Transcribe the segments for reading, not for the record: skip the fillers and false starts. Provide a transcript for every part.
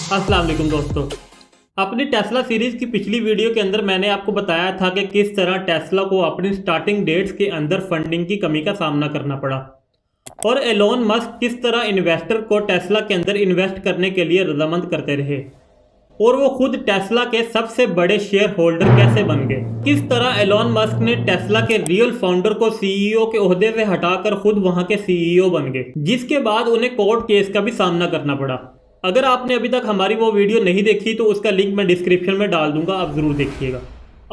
अस्सलाम वालेकुम दोस्तों। अपनी टेस्ला सीरीज़ की पिछली वीडियो के अंदर मैंने आपको बताया था कि किस तरह टेस्ला को अपनी स्टार्टिंग डेट्स के अंदर फंडिंग की कमी का सामना करना पड़ा और एलोन मस्क किस तरह इन्वेस्टर को टेस्ला के अंदर इन्वेस्ट करने के लिए रजामंद करते रहे और वो खुद टेस्ला के सबसे बड़े शेयर होल्डर कैसे बन गए। किस तरह एलोन मस्क ने टेस्ला के रियल फाउंडर को सीईओ के ओहदे से हटाकर खुद वहां के सीईओ बन गए, जिसके बाद उन्हें कोर्ट केस का भी सामना करना पड़ा। अगर आपने अभी तक हमारी वो वीडियो नहीं देखी तो उसका लिंक मैं डिस्क्रिप्शन में डाल दूंगा, आप ज़रूर देखिएगा।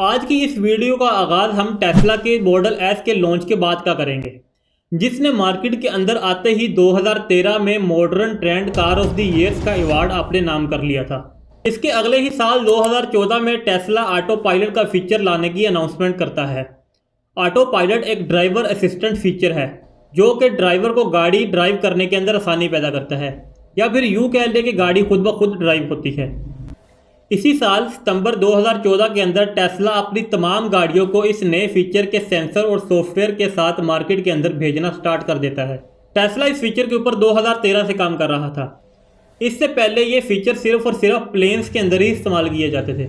आज की इस वीडियो का आगाज़ हम टेस्ला के मॉडल एस के लॉन्च के बाद का करेंगे, जिसने मार्केट के अंदर आते ही 2013 में modern trend car of the years का अवार्ड अपने नाम कर लिया था। इसके अगले ही साल 2014 में टेस्ला ऑटो पायलट का फीचर लाने की अनाउंसमेंट करता है। ऑटो पायलट एक ड्राइवर असिस्टेंट फीचर है जो कि ड्राइवर को गाड़ी ड्राइव करने के अंदर आसानी पैदा करता है, या फिर यूँ कह लें कि गाड़ी खुद ब खुद ड्राइव होती है। इसी साल सितंबर 2014 के अंदर टेस्ला अपनी तमाम गाड़ियों को इस नए फीचर के सेंसर और सॉफ्टवेयर के साथ मार्केट के अंदर भेजना स्टार्ट कर देता है। टेस्ला इस फीचर के ऊपर 2013 से काम कर रहा था। इससे पहले ये फीचर सिर्फ और सिर्फ प्लेन्स के अंदर ही इस्तेमाल किए जाते थे।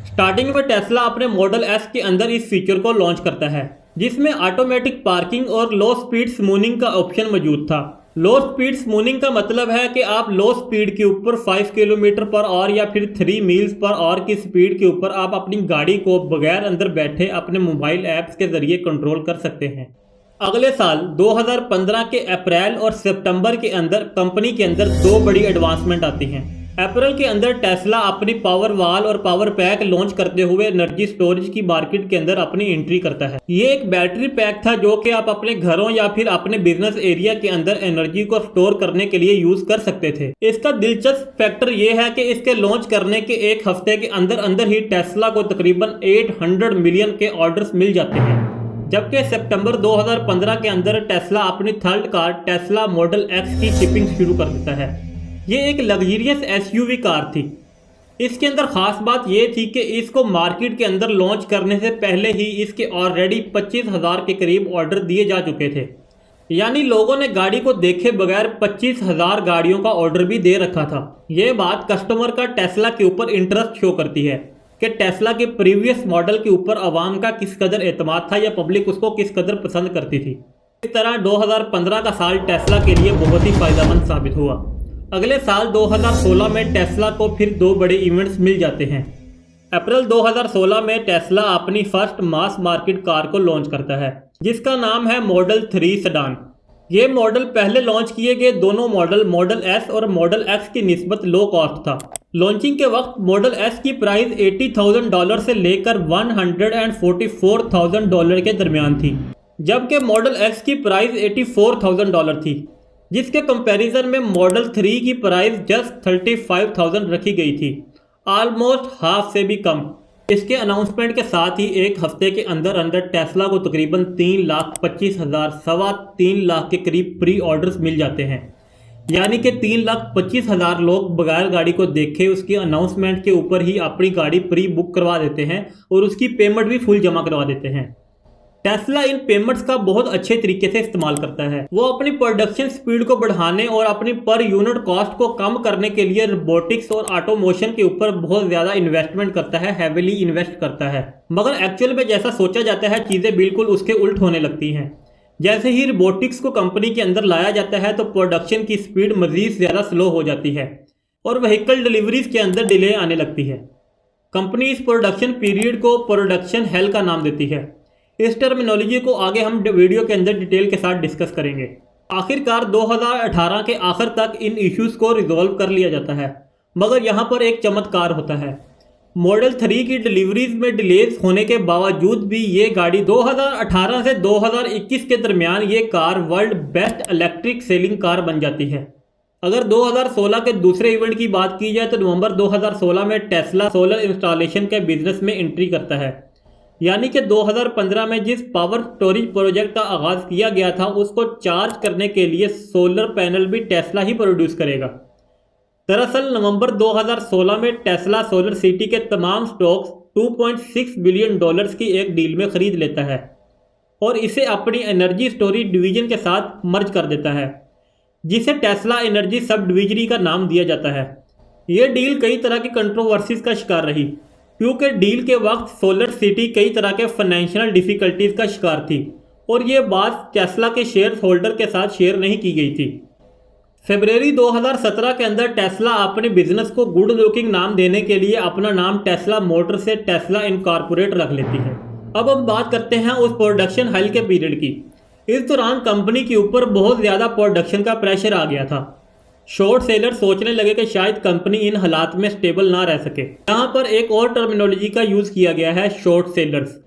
स्टार्टिंग में टेस्ला अपने मॉडल एस के अंदर इस फीचर को लॉन्च करता है, जिसमें ऑटोमेटिक पार्किंग और लो स्पीड स्मूनिंग का ऑप्शन मौजूद था। लो स्पीड स्मूनिंग का मतलब है कि आप लो स्पीड के ऊपर 5 किलोमीटर पर आवर या फिर 3 मील्स पर आवर की स्पीड के ऊपर आप अपनी गाड़ी को बगैर अंदर बैठे अपने मोबाइल ऐप्स के जरिए कंट्रोल कर सकते हैं। अगले साल 2015 के अप्रैल और सितंबर के अंदर कंपनी के अंदर दो बड़ी एडवांसमेंट आती हैं। अप्रैल के अंदर टेस्ला अपनी पावर वाल और पावर पैक लॉन्च करते हुए एनर्जी स्टोरेज की मार्केट के अंदर अपनी एंट्री करता है। ये एक बैटरी पैक था जो कि आप अपने घरों या फिर अपने बिजनेस एरिया के अंदर एनर्जी को स्टोर करने के लिए यूज कर सकते थे। इसका दिलचस्प फैक्टर ये है कि इसके लॉन्च करने के एक हफ्ते के अंदर अंदर ही टेस्ला को तकरीबन 800 मिलियन के ऑर्डर्स मिल जाते हैं, जबकि सितंबर 2015 के अंदर टेस्ला अपनी third car Tesla model x की शिपिंग शुरू कर देता है। ये एक लग्जरियस एसयूवी कार थी। इसके अंदर खास बात यह थी कि इसको मार्केट के अंदर लॉन्च करने से पहले ही इसके ऑलरेडी 25,000 के करीब ऑर्डर दिए जा चुके थे, यानी लोगों ने गाड़ी को देखे बगैर 25,000 गाड़ियों का ऑर्डर भी दे रखा था। ये बात कस्टमर का टेस्ला के ऊपर इंटरेस्ट शो करती है कि टेस्ला के प्रीवियस मॉडल के ऊपर आवाम का किस कदर एतमाद था या पब्लिक उसको किस कदर पसंद करती थी। इस तरह 2015 का साल टेस्ला के लिए बहुत ही फायदेमंद साबित हुआ। अगले साल 2016 में टेस्ला को फिर दो बड़े इवेंट्स मिल जाते हैं। अप्रैल 2016 में टेस्ला अपनी फर्स्ट मास मार्केट कार को लॉन्च करता है, जिसका नाम है मॉडल 3 सेडान। ये मॉडल पहले लॉन्च किए गए दोनों मॉडल एस और मॉडल एक्स की निस्बत लो कॉस्ट था। लॉन्चिंग के वक्त मॉडल एस की प्राइस $80,000 से लेकर $144,000 के दरमियान थी, जबकि मॉडल एक्स की प्राइस $84,000 थी, जिसके कंपैरिजन में मॉडल 3 की प्राइस जस्ट 35,000 रखी गई थी, ऑलमोस्ट हाफ से भी कम। इसके अनाउंसमेंट के साथ ही एक हफ्ते के अंदर अंदर टेस्ला को तकरीबन 3,25,000 सवा 3 लाख के करीब प्री ऑर्डर्स मिल जाते हैं, यानी कि 3,25,000 लोग बगैर गाड़ी को देखे उसकी अनाउंसमेंट के ऊपर ही अपनी गाड़ी प्री बुक करवा देते हैं और उसकी पेमेंट भी फुल जमा करवा देते हैं। टेस्ला इन पेमेंट्स का बहुत अच्छे तरीके से इस्तेमाल करता है। वो अपनी प्रोडक्शन स्पीड को बढ़ाने और अपनी पर यूनिट कॉस्ट को कम करने के लिए रोबोटिक्स और ऑटोमोशन के ऊपर बहुत ज़्यादा इन्वेस्टमेंट करता है, हैवीली इन्वेस्ट करता है। मगर एक्चुअल में जैसा सोचा जाता है चीज़ें बिल्कुल उसके उल्ट होने लगती हैं। जैसे ही रोबोटिक्स को कंपनी के अंदर लाया जाता है तो प्रोडक्शन की स्पीड मज़ीद ज़्यादा स्लो हो जाती है और व्हीकल डिलीवरीज के अंदर डिले आने लगती है। कंपनी इस प्रोडक्शन पीरियड को प्रोडक्शन हेल का नाम देती है। इस टर्मिनोलॉजी को आगे हम वीडियो के अंदर डिटेल के साथ डिस्कस करेंगे। आखिरकार 2018 के आखिर तक इन इश्यूज को रिजॉल्व कर लिया जाता है, मगर यहाँ पर एक चमत्कार होता है। मॉडल 3 की डिलीवरीज में डिलेज होने के बावजूद भी ये गाड़ी 2018 से 2021 के दरमियान ये car world best electric selling car बन जाती है। अगर 2016 के दूसरे इवेंट की बात की जाए तो नवंबर 2016 में टेस्ला सोलर इंस्टॉलेशन के बिजनेस में एंट्री करता है, यानी कि 2015 में जिस पावर स्टोरेज प्रोजेक्ट का आगाज़ किया गया था उसको चार्ज करने के लिए सोलर पैनल भी टेस्ला ही प्रोड्यूस करेगा। दरअसल नवंबर 2016 में टेस्ला सोलर सिटी के तमाम स्टॉक्स $2.6 बिलियन की एक डील में ख़रीद लेता है और इसे अपनी एनर्जी स्टोरेज डिवीजन के साथ मर्ज कर देता है, जिसे टेस्ला एनर्जी सब डिविजरी का नाम दिया जाता है। ये डील कई तरह की कंट्रोवर्सीज का शिकार रही, क्योंकि डील के वक्त सोलर सिटी कई तरह के फाइनेंशियल डिफिकल्टीज का शिकार थी और ये बात टेस्ला के शेयर होल्डर के साथ शेयर नहीं की गई थी। फरवरी 2017 के अंदर टेस्ला अपने बिजनेस को गुड लुकिंग नाम देने के लिए अपना नाम टेस्ला मोटर से टेस्ला इनकॉर्पोरेट रख लेती है। अब हम बात करते हैं उस प्रोडक्शन हल के पीरियड की। इस दौरान कंपनी के ऊपर बहुत ज़्यादा प्रोडक्शन का प्रेशर आ गया था। शॉर्ट सेलर सोचने लगे कि शायद कंपनी इन हालात में स्टेबल ना रह सके। यहाँ पर एक और टर्मिनोलॉजी का यूज़ किया गया है, शॉर्ट सेलर्स।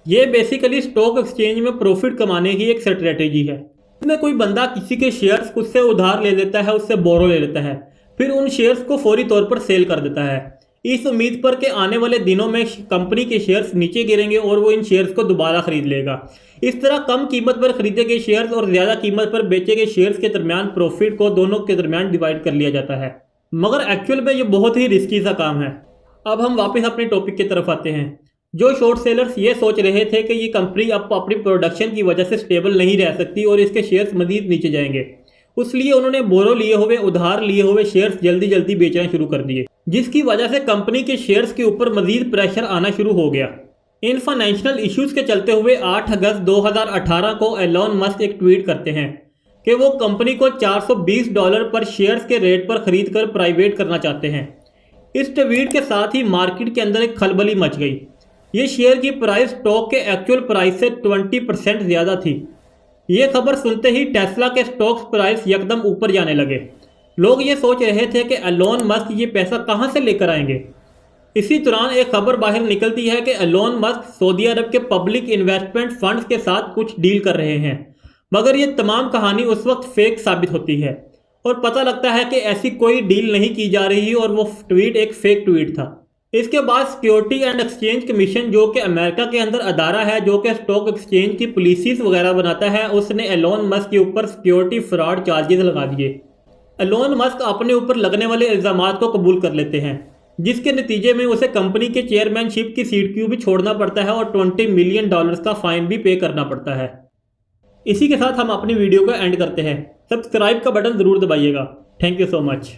ये बेसिकली स्टॉक एक्सचेंज में प्रॉफिट कमाने की एक स्ट्रेटेजी है। इसमें कोई बंदा किसी के शेयर्स उससे उधार ले लेता है, उससे बोरो ले लेता है, फिर उन शेयर्स को फौरी तौर पर सेल कर देता है, इस उम्मीद पर कि आने वाले दिनों में कंपनी के शेयर्स नीचे गिरेंगे और वो इन शेयर्स को दोबारा खरीद लेगा। इस तरह कम कीमत पर खरीदे गए शेयर्स और ज़्यादा कीमत पर बेचे गए शेयर्स के दरमियान प्रॉफिट को दोनों के दरमियान डिवाइड कर लिया जाता है। मगर एक्चुअल में ये बहुत ही रिस्की सा काम है। अब हम वापस अपने टॉपिक की तरफ आते हैं। जो शॉर्ट सेलर्स ये सोच रहे थे कि ये कंपनी अब अपनी प्रोडक्शन की वजह से स्टेबल नहीं रह सकती और इसके शेयर्स मजीद नीचे जाएंगे, उसलिए उन्होंने बोरो लिए हुए, उधार लिए हुए शेयर्स जल्दी जल्दी बेचना शुरू कर दिए, जिसकी वजह से कंपनी के शेयर्स के ऊपर मजीद प्रेशर आना शुरू हो गया। इन फाइनेंशियल इश्यूज के चलते हुए 8 अगस्त 2018 को एलोन मस्क एक ट्वीट करते हैं कि वो कंपनी को $420 पर शेयर्स के रेट पर खरीद कर प्राइवेट करना चाहते हैं। इस ट्वीट के साथ ही मार्केट के अंदर एक खलबली मच गई। ये शेयर की प्राइस स्टॉक के एक्चुअल प्राइस से 20% ज़्यादा थी। ये खबर सुनते ही टेस्ला के स्टॉक प्राइस यकदम ऊपर जाने लगे। लोग ये सोच रहे थे कि एलोन मस्क ये पैसा कहाँ से लेकर आएंगे। इसी दौरान एक खबर बाहर निकलती है कि एलोन मस्क सऊदी अरब के पब्लिक इन्वेस्टमेंट फंड्स के साथ कुछ डील कर रहे हैं, मगर ये तमाम कहानी उस वक्त फेक साबित होती है और पता लगता है कि ऐसी कोई डील नहीं की जा रही और वो ट्वीट एक फेक ट्वीट था। इसके बाद सिक्योरिटी एंड एक्सचेंज कमीशन, जो कि अमेरिका के अंदर अदारा है जो कि स्टॉक एक्सचेंज की पॉलिसीज वगैरह बनाता है, उसने एलोन मस्क के ऊपर सिक्योरिटी फ्रॉड चार्जेस लगा दिए। एलोन मस्क अपने ऊपर लगने वाले इल्ज़ामात को कबूल कर लेते हैं, जिसके नतीजे में उसे कंपनी के चेयरमैनशिप की सीट को भी छोड़ना पड़ता है और $20 मिलियन का फाइन भी पे करना पड़ता है। इसी के साथ हम अपनी वीडियो को एंड करते हैं। सब्सक्राइब का बटन ज़रूर दबाइएगा। Thank you so much.